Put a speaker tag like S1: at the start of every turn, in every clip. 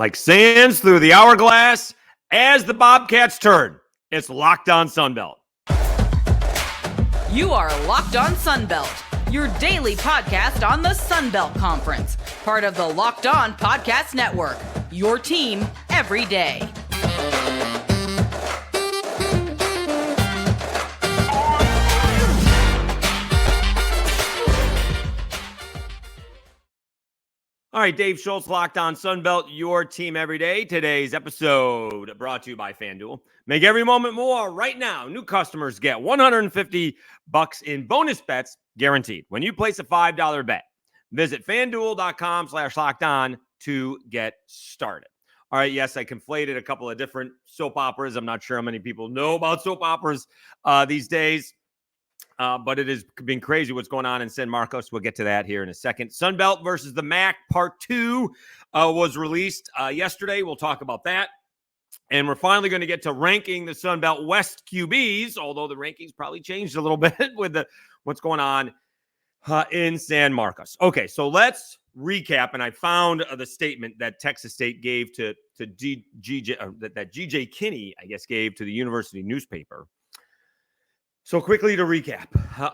S1: Like sands through the hourglass as the Bobcats turn. It's Locked On Sunbelt.
S2: You are Locked On Sunbelt, your daily podcast on the Sunbelt Conference, part of the Locked On Podcast Network, your team every day.
S1: All right, Dave Schultz, Locked On Sunbelt, your team every day. Today's episode brought to you by FanDuel. Make every moment more. Right now, new customers get $150 in bonus bets guaranteed when you place a $5 bet. Visit FanDuel.com/LockedOn to get started. All right, yes, I conflated a couple of different soap operas. I'm not sure how many people know about soap operas these days. But it has been crazy what's going on in San Marcos. We'll get to that here in a second. Sunbelt versus the MAC Part 2 was released yesterday. We'll talk about that. And we're finally going to get to ranking the Sunbelt West QBs, although the rankings probably changed a little bit with what's going on in San Marcos. Okay, so let's recap. And I found the statement that Texas State gave to GJ Kinney, I guess, gave to the university newspaper. So quickly to recap.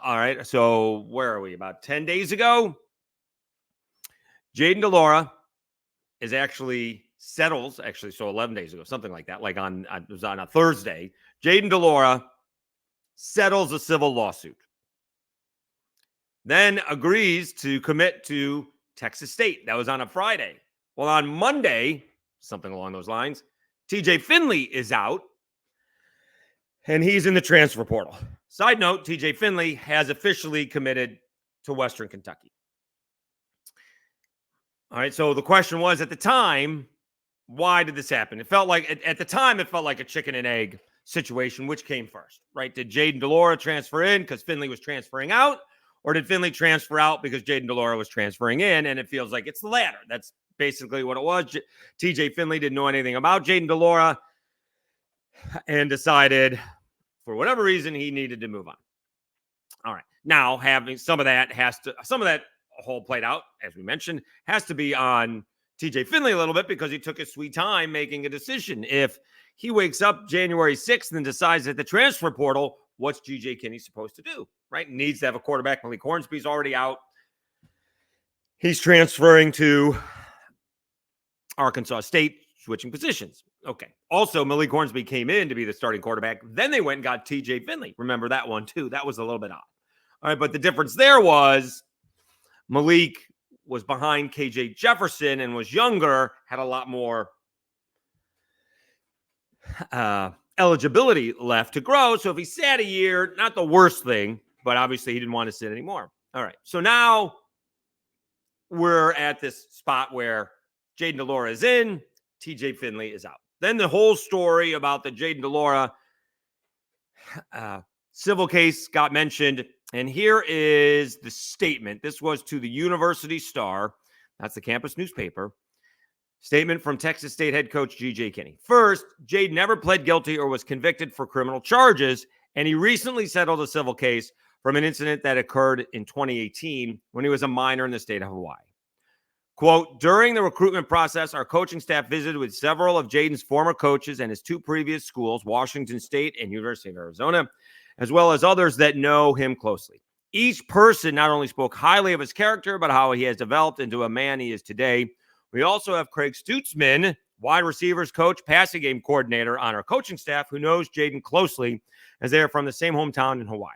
S1: All right. So where are we? About 10 days ago, Jayden de Laura is settles, so 11 days ago, something like that. Like it was on a Thursday. Jayden de Laura settles a civil lawsuit. Then agrees to commit to Texas State. That was on a Friday. Well, on Monday, something along those lines, TJ Finley is out. And he's in the transfer portal. Side note, TJ Finley has officially committed to Western Kentucky. All right, so the question was at the time, why did this happen? It felt like, at the time, it felt like a chicken and egg situation. Which came first, right? Did Jayden de Laura transfer in because Finley was transferring out? Or did Finley transfer out because Jayden de Laura was transferring in? And it feels like it's the latter. That's basically what it was. TJ Finley didn't know anything about Jayden de Laura and decided, for whatever reason, he needed to move on. All right. Now, having some of that whole played out, as we mentioned, has to be on TJ Finley a little bit because he took his sweet time making a decision. If he wakes up January 6th and decides at the transfer portal, what's GJ Kinney supposed to do? Right? Needs to have a quarterback. Malik Hornsby's already out. He's transferring to Arkansas State, switching positions. Okay. Also, Malik Hornsby came in to be the starting quarterback. Then they went and got TJ Finley. Remember that one, too. That was a little bit odd. All right, but the difference there was Malik was behind KJ Jefferson and was younger, had a lot more eligibility left to grow. So if he sat a year, not the worst thing, but obviously he didn't want to sit anymore. All right, so now we're at this spot where Jayden de Laura is in, TJ Finley is out. Then the whole story about the Jayden de Laura civil case got mentioned. And here is the statement. This was to the University Star. That's the campus newspaper. Statement from Texas State head coach GJ Kinney. First, Jayden never pled guilty or was convicted for criminal charges, and he recently settled a civil case from an incident that occurred in 2018 when he was a minor in the state of Hawaii. Quote, during the recruitment process, our coaching staff visited with several of Jayden's former coaches and his two previous schools, Washington State and University of Arizona, as well as others that know him closely. Each person not only spoke highly of his character, but how he has developed into a man he is today. We also have Craig Stutzman, wide receivers coach, passing game coordinator on our coaching staff, who knows Jayden closely as they are from the same hometown in Hawaii.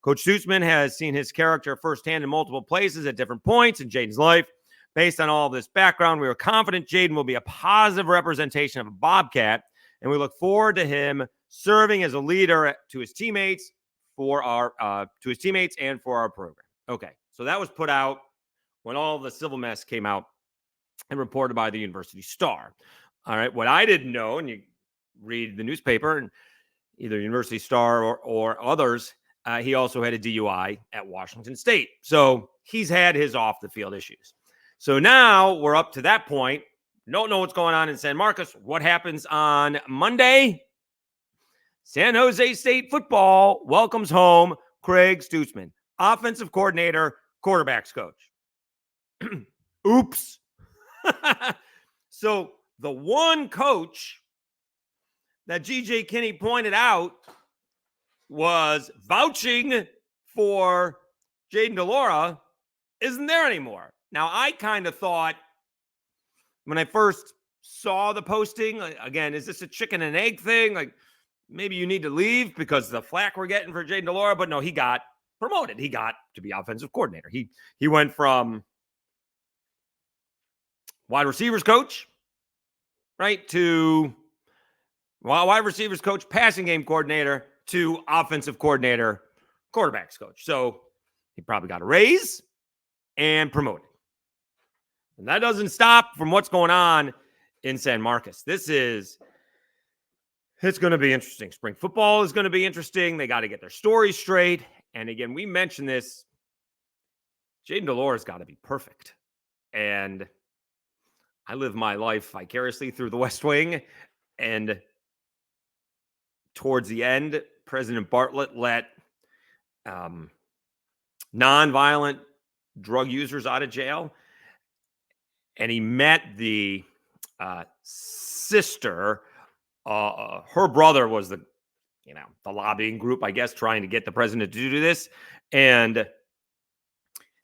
S1: Coach Stutzman has seen his character firsthand in multiple places at different points in Jayden's life. Based on all of this background, we are confident Jayden will be a positive representation of a Bobcat, and we look forward to him serving as a leader to his teammates and for our program. Okay, so that was put out when all the civil mess came out and reported by the University Star. All right, what I didn't know, and you read the newspaper, and either University Star or others, he also had a DUI at Washington State. So he's had his off-the-field issues. So now we're up to that point. Don't know what's going on in San Marcos. What happens on Monday? San Jose State football welcomes home Craig Stutzman, offensive coordinator, quarterbacks coach. Oops. So the one coach that GJ Kinney pointed out was vouching for Jayden de Laura isn't there anymore. Now, I kind of thought when I first saw the posting, again, is this a chicken and egg thing? Like, maybe you need to leave because the flack we're getting for Jayden de Laura. But no, he got promoted. He got to be offensive coordinator. He went from wide receivers coach, right, to wide receivers coach, passing game coordinator, to offensive coordinator, quarterbacks coach. So he probably got a raise and promoted. And that doesn't stop from what's going on in San Marcos. It's going to be interesting. Spring football is going to be interesting. They got to get their story straight. And again, we mentioned this. Jayden de Laura's got to be perfect. And I live my life vicariously through the West Wing. And towards the end, President Bartlett let nonviolent drug users out of jail. And he met the sister. Her brother was the lobbying group, I guess, trying to get the president to do this. And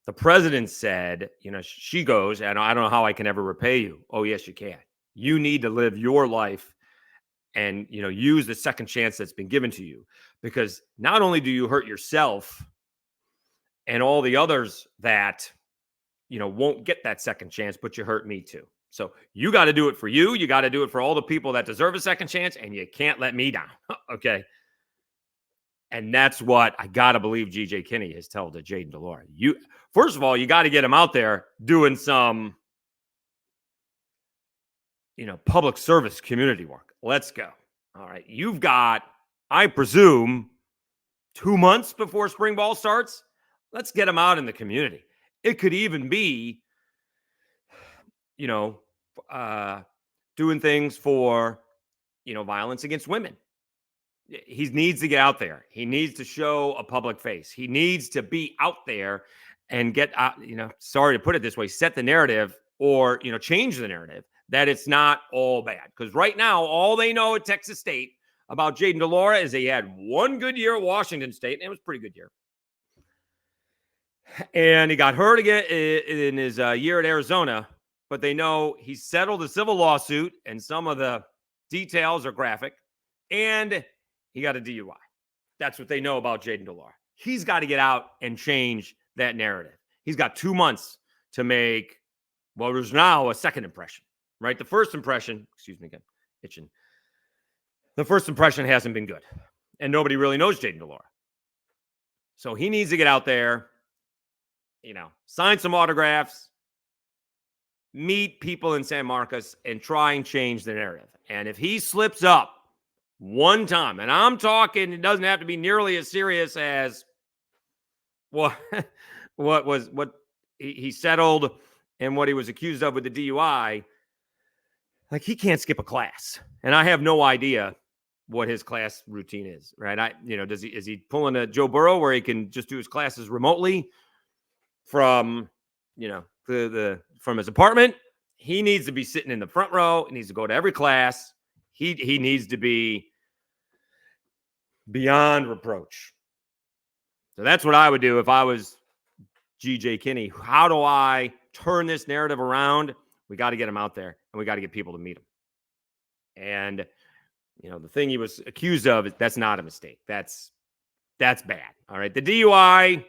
S1: the president said, she goes, and I don't know how I can ever repay you. Oh, yes, you can. You need to live your life and, use the second chance that's been given to you, because not only do you hurt yourself and all the others that, won't get that second chance, but you hurt me too. So you got to do it for you. You got to do it for all the people that deserve a second chance, and you can't let me down. Okay. And that's what I got to believe GJ Kinney has told to Jayden de Laura. First of all, you got to get him out there doing some, public service community work. Let's go. All right. You've got, I presume, 2 months before spring ball starts. Let's get him out in the community. It could even be, doing things for, violence against women. He needs to get out there. He needs to show a public face. He needs to be out there and get out, sorry to put it this way, set the narrative or, change the narrative that it's not all bad. Because right now, all they know at Texas State about Jayden de Laura is he had one good year at Washington State, and it was a pretty good year. And he got hurt again in his year at Arizona, but they know he settled a civil lawsuit, and some of the details are graphic, and he got a DUI. That's what they know about Jayden de Laura. He's got to get out and change that narrative. He's got 2 months to make what is now a second impression, right? The first impression, excuse me again, itching. The first impression hasn't been good, and nobody really knows Jayden de Laura. So he needs to get out there, sign some autographs, meet people in San Marcos, and try and change the narrative. And if he slips up one time, and I'm talking, it doesn't have to be nearly as serious as what he settled and what he was accused of with the DUI. Like, he can't skip a class, and I have no idea what his class routine is, right? Is he pulling a Joe Burrow where he can just do his classes remotely from, from his apartment? He needs to be sitting in the front row. He needs to go to every class. He needs to be beyond reproach. So that's what I would do if I was GJ Kinney. How do I turn this narrative around? We got to get him out there, and we got to get people to meet him. And, the thing he was accused of, that's not a mistake. That's bad. All right. The DUI,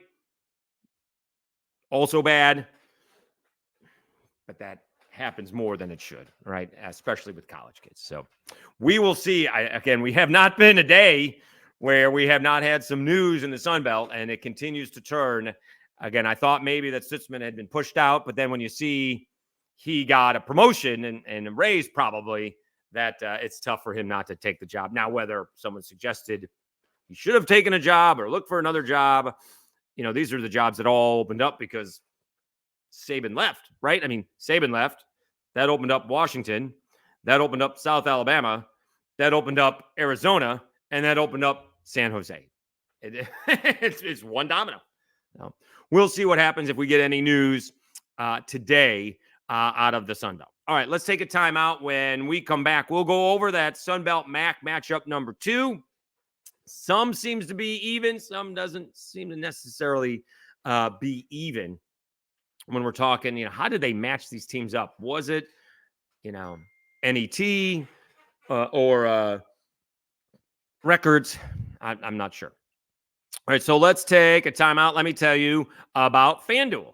S1: also bad, but that happens more than it should, right? Especially with college kids. So we will see. We have not been a day where we have not had some news in the Sun Belt, and it continues to turn. Again, I thought maybe that Sitzman had been pushed out, but then when you see he got a promotion and a raise, probably that it's tough for him not to take the job. Now, whether someone suggested he should have taken a job or look for another job, these are the jobs that all opened up because Saban left, right? I mean, Saban left. That opened up Washington. That opened up South Alabama. That opened up Arizona. And that opened up San Jose. It's one domino. We'll see what happens if we get any news today out of the Sun Belt. All right, let's take a timeout. When we come back, we'll go over that Sunbelt MAC matchup number 2. Some seems to be even, some doesn't seem to necessarily be even. When we're talking, how did they match these teams up? Was it, NET or records? I'm not sure. All right, so let's take a timeout. Let me tell you about FanDuel.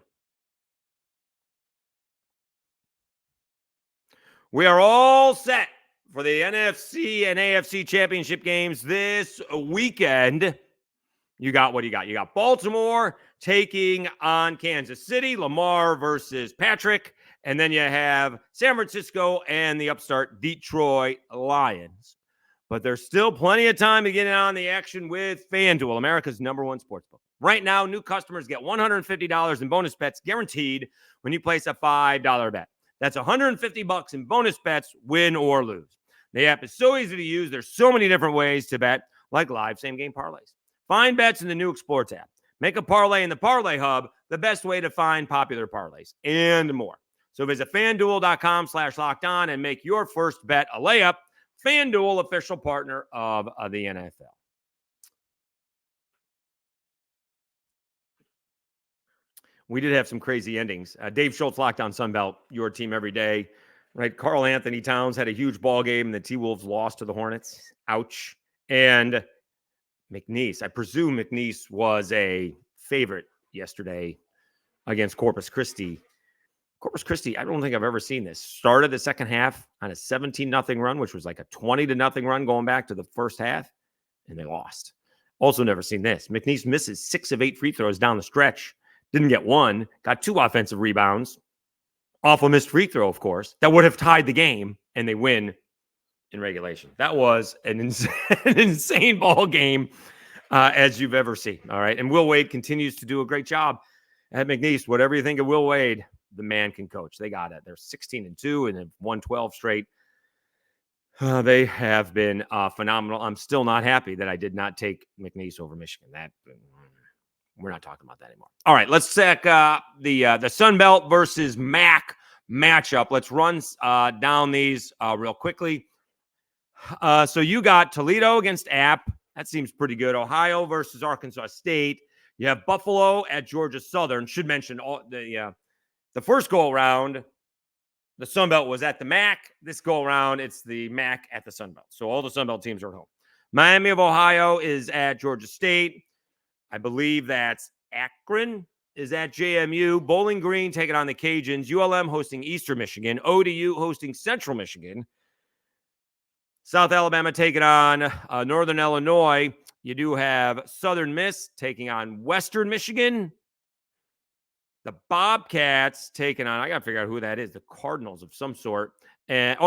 S1: We are all set for the NFC and AFC championship games this weekend. You got what you got. You got Baltimore taking on Kansas City, Lamar versus Patrick, and then you have San Francisco and the upstart Detroit Lions. But there's still plenty of time to get in on the action with FanDuel, America's #1 sportsbook. Right now, new customers get $150 in bonus bets guaranteed when you place a $5 bet. That's $150 in bonus bets, win or lose. The app is so easy to use. There's so many different ways to bet, like live same-game parlays. Find bets in the new Explore tab. Make a parlay in the Parlay Hub, the best way to find popular parlays, and more. So visit FanDuel.com/lockedon and make your first bet a layup. FanDuel, official partner of the NFL. We did have some crazy endings. Dave Schultz, Locked On Sunbelt, your team every day. Right? Karl Anthony Towns had a huge ball game, and the T-Wolves lost to the Hornets. Ouch. And McNeese, I presume McNeese was a favorite yesterday against Corpus Christi. Corpus Christi, I don't think I've ever seen this. Started the second half on a 17-0 run, which was like a 20-0 run going back to the first half, and they lost. Also never seen this. McNeese misses 6 of 8 free throws down the stretch. Didn't get one. Got 2 offensive rebounds. Off a missed free throw, of course. That would have tied the game, and they win in regulation. That was an insane ball game as you've ever seen. All right. And Will Wade continues to do a great job at McNeese. Whatever you think of Will Wade, the man can coach. They got it. They're 16-2 and have won 12 straight. They have been phenomenal. I'm still not happy that I did not take McNeese over Michigan. We're not talking about that anymore. All right, let's check the Sun Belt versus MAC matchup. Let's run down these real quickly. So you got Toledo against App. That seems pretty good. Ohio versus Arkansas State. You have Buffalo at Georgia Southern. Should mention the first go around, the Sun Belt was at the MAC. This go around, it's the MAC at the Sun Belt. So all the Sun Belt teams are at home. Miami of Ohio is at Georgia State. I believe that's Akron is at JMU. Bowling Green taking on the Cajuns. ULM hosting Eastern Michigan. ODU hosting Central Michigan. South Alabama taking on Northern Illinois. You do have Southern Miss taking on Western Michigan. The Bobcats taking on, I got to figure out who that is, the Cardinals of some sort. And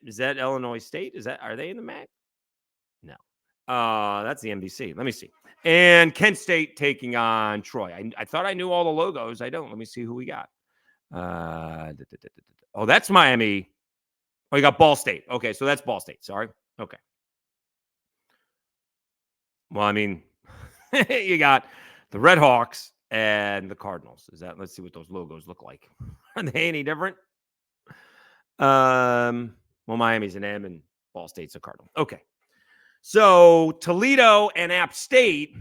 S1: is that Illinois State? Are they in the MAC? No. That's the NBC. Let me see. And Kent State taking on Troy. I thought I knew all the logos. I don't. Let me see who we got. Oh, that's Miami. Oh, you got Ball State. Okay, so that's Ball State. Sorry. Okay. Well, I mean, you got the Red Hawks and the Cardinals. Let's see what those logos look like. Are they any different? Well, Miami's an M and Ball State's a Cardinal. Okay. So Toledo and App State,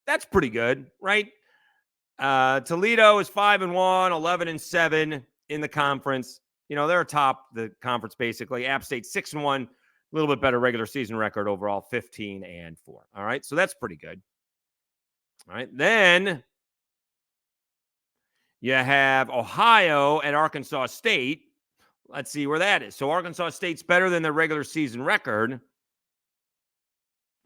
S1: that's pretty good, right? Toledo is 5-1, 11-7 in the conference. They're atop the conference basically. App State 6-1, a little bit better regular season record overall, 15-4. All right, so that's pretty good. All right, then you have Ohio and Arkansas State. Let's see where that is. So Arkansas State's better than their regular season record.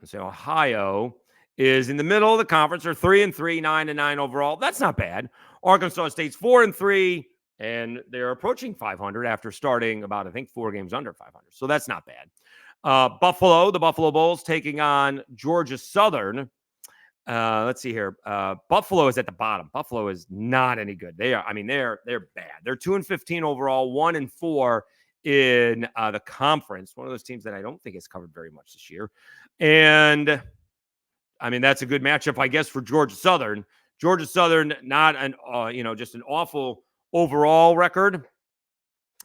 S1: So Ohio is in the middle of the conference. They're 3-3, 9-9 overall. That's not bad. Arkansas State's 4-3, and they're approaching 500 after starting about, I think, 4 games under 500. So that's not bad. Buffalo, the Buffalo Bulls taking on Georgia Southern. Let's see here. Buffalo is at the bottom. Buffalo is not any good. They're bad. They're 2-15 overall, 1-4 in the conference. One of those teams that I don't think has covered very much this year. And I mean, that's a good matchup, I guess, for Georgia Southern. Georgia Southern, not an, just an awful overall record.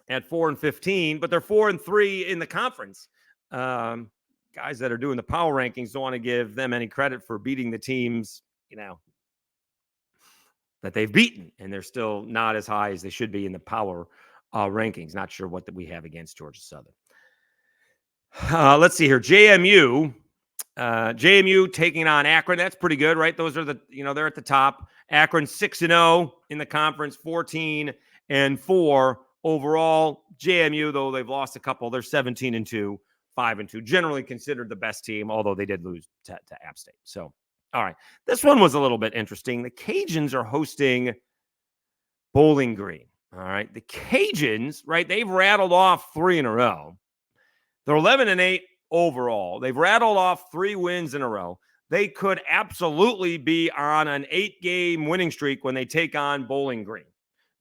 S1: at 4-15, but they're 4-3 in the conference. Guys that are doing the power rankings don't want to give them any credit for beating the teams, that they've beaten, and they're still not as high as they should be in the power rankings. Not sure what that we have against Georgia Southern. Let's see here. JMU taking on Akron. That's pretty good, right? Those are they're at the top. Akron 6-0 in the conference, 14-4 overall. JMU, though they've lost a couple, they're 17-2, 5-2. Generally considered the best team, although they did lose to App State. So, all right. This one was a little bit interesting. The Cajuns are hosting Bowling Green. All right. The Cajuns, right? They've rattled off 3 in a row. They're 11-8 overall. They've rattled off 3 wins in a row. They could absolutely be on an 8-game winning streak when they take on Bowling Green.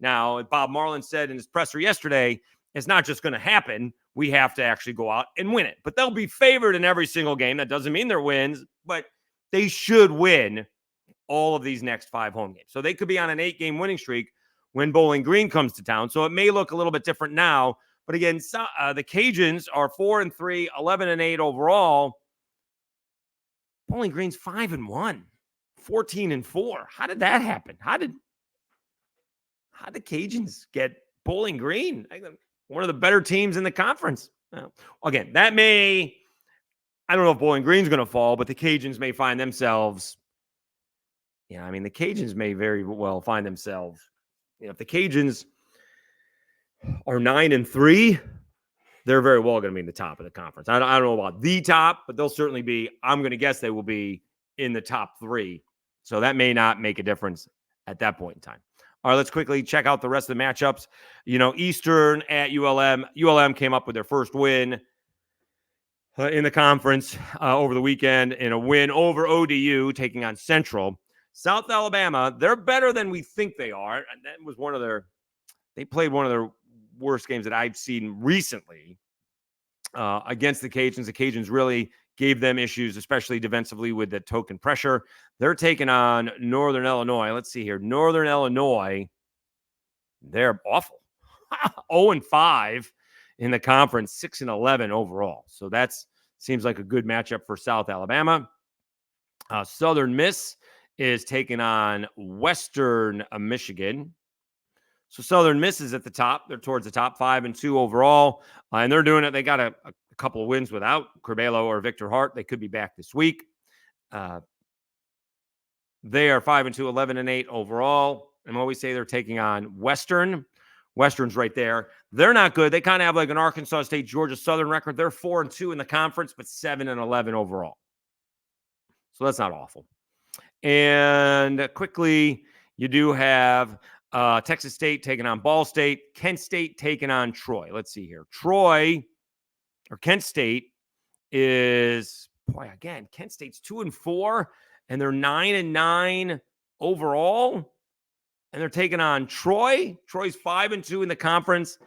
S1: Now, Bob Marlin said in his presser yesterday, it's not just going to happen. We have to actually go out and win it. But they'll be favored in every single game. That doesn't mean they're wins, but they should win all of these next 5 home games. So they could be on an 8-game winning streak when Bowling Green comes to town. So it may look a little bit different now. But again, the Cajuns are 4-3, 11-8 overall. Bowling Green's 5-1, 14-4. How did that happen? How did the Cajuns get Bowling Green? One of the better teams in the conference. Again, I don't know if Bowling Green's going to fall, but the Cajuns may find themselves. The Cajuns may very well find themselves. If the Cajuns are 9-3, they're very well going to be in the top of the conference. I don't know about the top, but they'll certainly be. I'm going to guess they will be in the top 3. So that may not make a difference at that point in time. All right, let's quickly check out the rest of the matchups. Eastern at ULM. ULM came up with their first win in the conference over the weekend in a win over ODU, taking on Central. South Alabama, they're better than we think they are. And that was they played one of their worst games that I've seen recently against the Cajuns. The Cajuns really gave them issues, especially defensively with the token pressure. They're taking on Northern Illinois. Let's see here. Northern Illinois, they're awful. 0-5 in the conference, 6-11 overall. So that seems like a good matchup for South Alabama. Southern Miss is taking on Western Michigan. So Southern Miss is at the top. They're towards the top, 5-2 overall. And they're doing it. They got a couple of wins without Curbelo or Victor Hart. They could be back this week. They are 5-2, 11-8 overall. And what we say, they're taking on Western. Western's right there. They're not good. They kind of have like an Arkansas State, Georgia Southern record. They're 4-2 in the conference, but 7-11 overall. So that's not awful. And quickly, you do have Texas State taking on Ball State, Kent State taking on Troy. Let's see here. Kent State is, Kent State's 2-4, and they're 9-9 overall. And they're taking on Troy. Troy's 5-2 in the conference,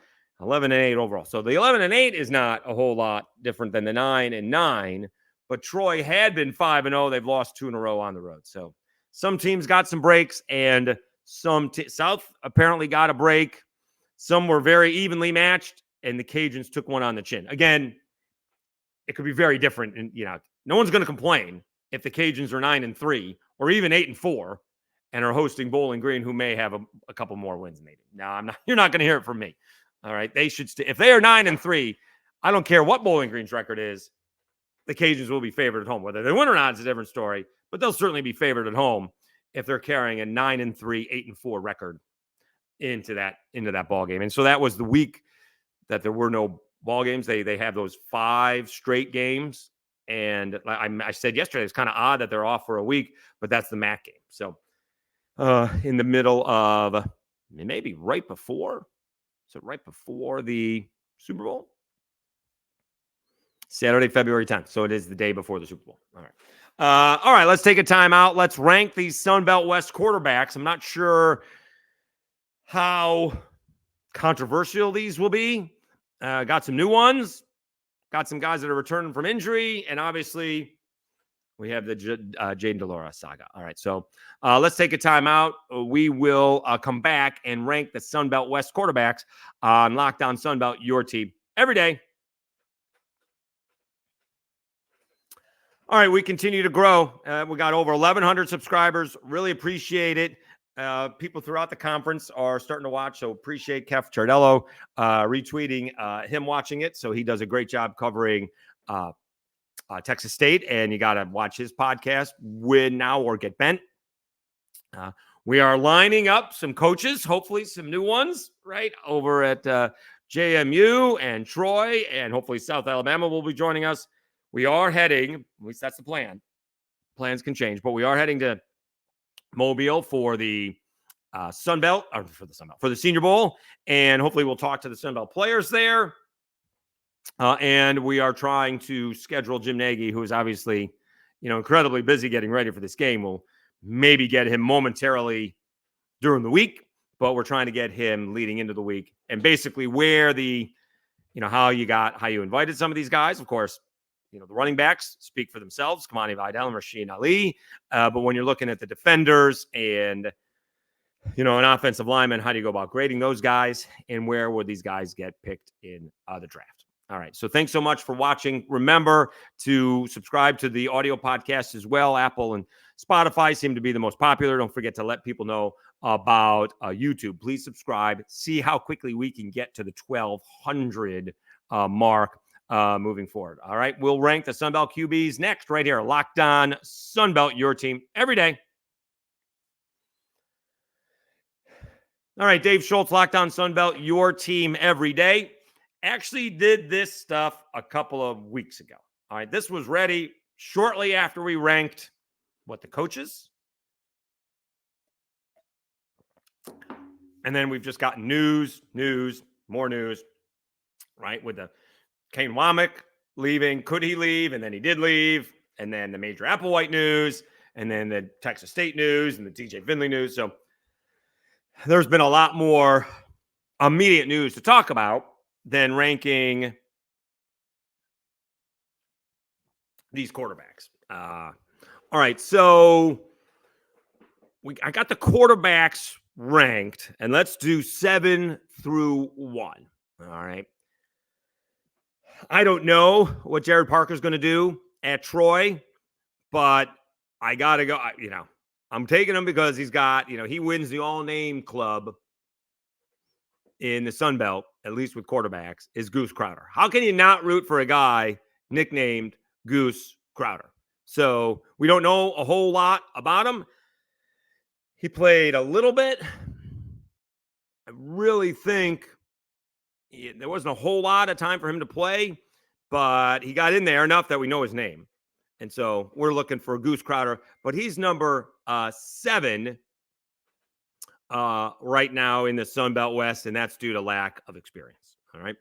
S1: 11-8 overall. So the 11-8 is not a whole lot different than the 9-9. But Troy had been 5-0. They've lost 2 in a row on the road. So some teams got some breaks, and South apparently got a break. Some were very evenly matched, and the Cajuns took one on the chin. Again, it could be very different. And no one's going to complain if the Cajuns are 9-3 or even 8-4 and are hosting Bowling Green, who may have a couple more wins than they do. No, you're not going to hear it from me. All right. They should if they are 9-3, I don't care what Bowling Green's record is. The Cajuns will be favored at home. Whether they win or not is a different story, but they'll certainly be favored at home if they're carrying a 9-3, 8-4 record into that ball game. And so that was the week that there were no ball games. They have those 5 straight games. And I said yesterday, it's kind of odd that they're off for a week, but that's the MAC game. So in the middle of maybe right before the Super Bowl? Saturday, February 10th. So it is the day before the Super Bowl. All right. All right, let's take a time out. Let's rank these Sun Belt West quarterbacks. I'm not sure how controversial these will be. Got some new ones. Got some guys that are returning from injury. And obviously, We have the Jaden Delora saga. All right, so let's take a time out. We will come back and rank the Sun Belt West quarterbacks on Lockdown Sun Belt, your team, every day. All right, we continue to grow. We got over 1,100 subscribers. Really appreciate it. People throughout the conference are starting to watch, so appreciate Kef Chardello retweeting him watching it. So he does a great job covering Texas State, and you got to watch his podcast, Win Now or Get Bent. We are lining up some coaches, hopefully some new ones, right, over at JMU and Troy, and hopefully South Alabama will be joining us. We are heading, at least that's the plan. Plans can change, but we are heading to Mobile for the Sun Belt, or for the Senior Bowl, and hopefully we'll talk to the Sun Belt players there. And we are trying to schedule Jim Nagy, who is obviously, incredibly busy getting ready for this game. We'll maybe get him momentarily during the week, but we're trying to get him leading into the week. And basically where the, how you invited some of these guys, of course, the running backs speak for themselves, Kamani Vidal and Rasheen Ali. But when you're looking at the defenders and, an offensive lineman, how do you go about grading those guys, and where would these guys get picked in the draft? All right. So thanks so much for watching. Remember to subscribe to the audio podcast as well. Apple and Spotify seem to be the most popular. Don't forget to let people know about YouTube. Please subscribe. See how quickly we can get to the 1,200 mark moving forward. All right. We'll rank the Sunbelt QBs next right here. Locked On Sunbelt, your team every day. All right. Dave Schultz, Locked On Sunbelt, your team every day. Actually did this stuff a couple of weeks ago. All right. This was ready shortly after we ranked the coaches. And then we've just got news, more news, right? With the Kane Womack leaving. Could he leave? And then he did leave. And then the Major Applewhite news. And then the Texas State news and the TJ Finley news. So there's been a lot more immediate news to talk about than ranking these quarterbacks. All right, so I got the quarterbacks ranked, and let's do 7 through 1. All right. I don't know what Jared Parker's going to do at Troy, but I got to go. I'm taking him because he's got, he wins the all-name club in the Sun Belt, at least with quarterbacks, is Goose Crowder. How can you not root for a guy nicknamed Goose Crowder? So we don't know a whole lot about him. He played a little bit. I really think there wasn't a whole lot of time for him to play, but he got in there enough that we know his name. And so we're looking for Goose Crowder, but he's number 7 right now in the Sun Belt West, and that's due to lack of experience. All right.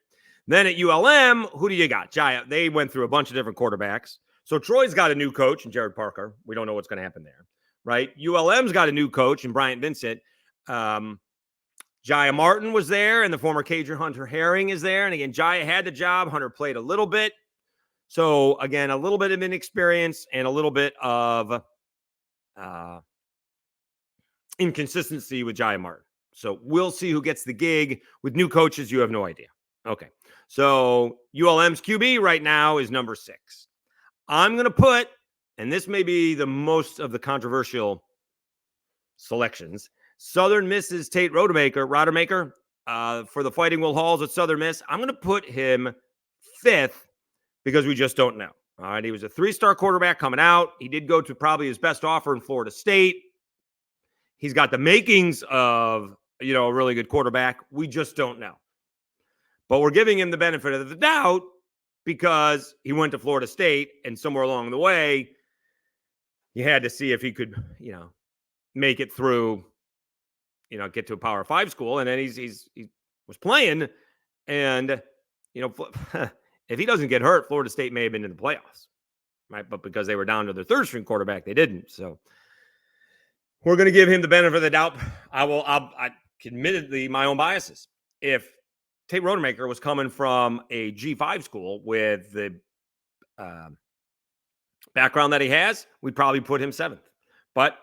S1: Then at ULM, who do you got? Jaya, they went through a bunch of different quarterbacks. So Troy's got a new coach in Jared Parker. We don't know what's going to happen there, right? ULM's got a new coach in Bryant Vincent. Jaya Martin was there, and the former Cajun Hunter Herring is there. And again, Jaya had the job. Hunter played a little bit. So again, a little bit of inexperience and a little bit of inconsistency with Jaya Martin. So we'll see who gets the gig. With new coaches, you have no idea. Okay. So ULM's QB right now is number 6. I'm going to put, and this may be the most of the controversial selections, Southern Miss's Tate Rodemaker for the Fighting Will Halls at Southern Miss. I'm going to put him 5th because we just don't know. All right. He was a 3-star quarterback coming out. He did go to probably his best offer in Florida State. He's got the makings of, a really good quarterback. We just don't know. But we're giving him the benefit of the doubt because he went to Florida State, and somewhere along the way, you had to see if he could, make it through, get to a Power 5 school. And then he was playing, and, if he doesn't get hurt, Florida State may have been in the playoffs, right? But because they were down to their 3rd-string quarterback, they didn't. So we're going to give him the benefit of the doubt. I admittedly, my own biases. If Tate Rodemaker was coming from a G5 school with the background that he has, we'd probably put him 7th. But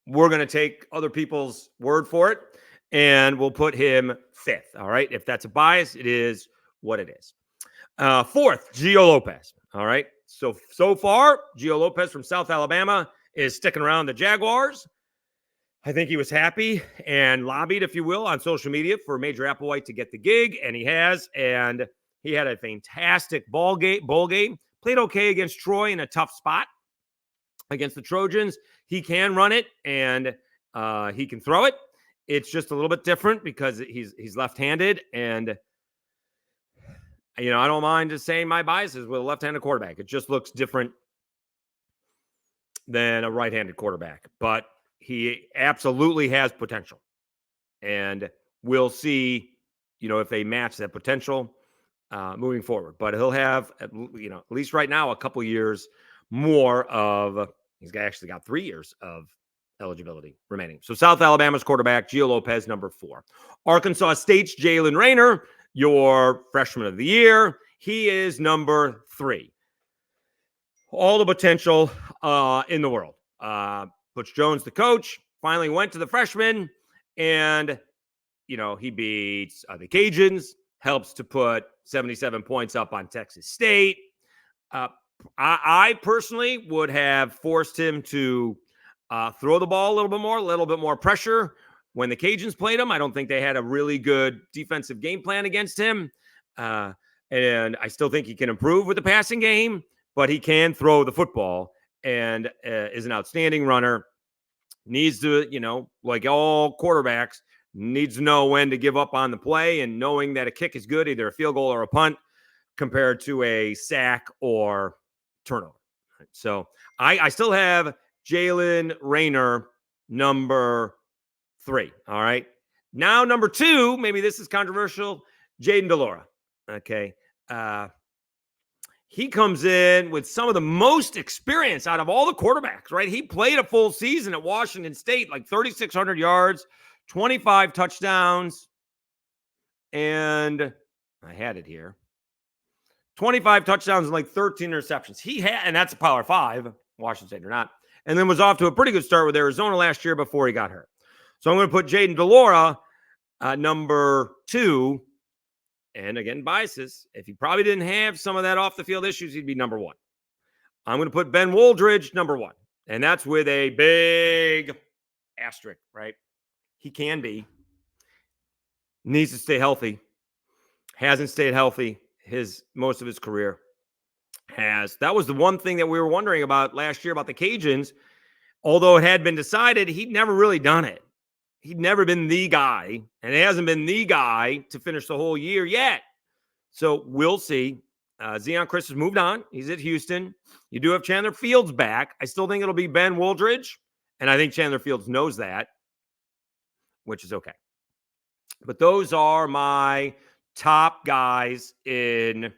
S1: we're going to take other people's word for it, and we'll put him 5th. All right. If that's a bias, it is what it is. 4th, Gio Lopez. All right. So far, Gio Lopez from South Alabama is sticking around the Jaguars. I think he was happy and lobbied, if you will, on social media for Major Applewhite to get the gig, and he has. And he had a fantastic bowl game. Played okay against Troy in a tough spot against the Trojans. He can run it, and he can throw it. It's just a little bit different because he's left-handed, and I don't mind just saying my biases with a left-handed quarterback. It just looks different than a right-handed quarterback, but he absolutely has potential, and we'll see, if they match that potential moving forward. But he'll have, at least right now, a couple years more of. He's actually got 3 years of eligibility remaining. So South Alabama's quarterback, Gio Lopez, number 4. Arkansas State's Jalen Rayner, your freshman of the year. He is number 3. All the potential in the world. Butch Jones, the coach, finally went to the freshman, and, he beats the Cajuns, helps to put 77 points up on Texas State. I personally would have forced him to throw the ball a little bit more pressure when the Cajuns played him. I don't think they had a really good defensive game plan against him. And I still think he can improve with the passing game, but he can throw the football and is an outstanding runner. Needs to, like all quarterbacks, needs to know when to give up on the play, and knowing that a kick is good, either a field goal or a punt, compared to a sack or turnover. So I still have Jalen Rayner number 3. All right. Now, number 2, maybe this is controversial, Jayden de Laura. Okay. He comes in with some of the most experience out of all the quarterbacks, right? He played a full season at Washington State, like 3,600 yards, 25 touchdowns, and I had it here. 25 touchdowns and like 13 interceptions. He had, and that's a Power 5, Washington State or not, and then was off to a pretty good start with Arizona last year before he got hurt. So I'm going to put Jayden de Laura number 2. And again, biases. If he probably didn't have some of that off the field issues, he'd be number 1. I'm going to put Ben Woldridge number 1. And that's with a big asterisk, right? He can be. Needs to stay healthy. Hasn't stayed healthy most of his career. That was the one thing that we were wondering about last year about the Cajuns. Although it had been decided, he'd never really done it. He'd never been the guy, and he hasn't been the guy to finish the whole year yet. So we'll see. Zeon Christ has moved on. He's at Houston. You do have Chandler Fields back. I still think it'll be Ben Woldridge, and I think Chandler Fields knows that, which is okay. But those are my top guys in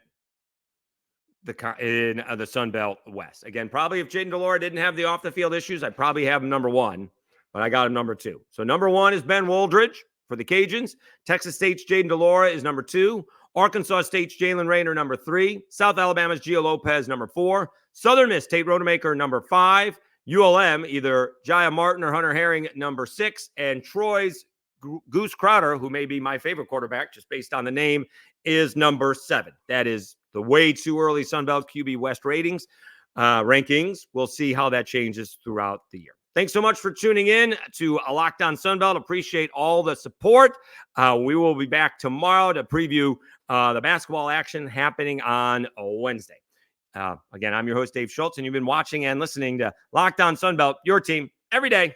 S1: the Sun Belt West. Again, probably if Jayden de Laura didn't have the off-the-field issues, I'd probably have him number 1. But I got him number 2. So number 1 is Ben Woldridge for the Cajuns. Texas State's Jayden de Laura is number 2. Arkansas State's Jalen Rayner, number 3. South Alabama's Gio Lopez, number 4. Southern Miss, Tate Rodemaker, number 5. ULM, either Jaya Martin or Hunter Herring, number 6. And Troy's Goose Crowder, who may be my favorite quarterback, just based on the name, is number 7. That is the way too early Sun Belt QB West rankings. We'll see how that changes throughout the year. Thanks so much for tuning in to Locked On Sunbelt. Appreciate all the support. We will be back tomorrow to preview the basketball action happening on Wednesday. Again, I'm your host, Dave Schultz, and you've been watching and listening to Locked On Sunbelt, your team every day.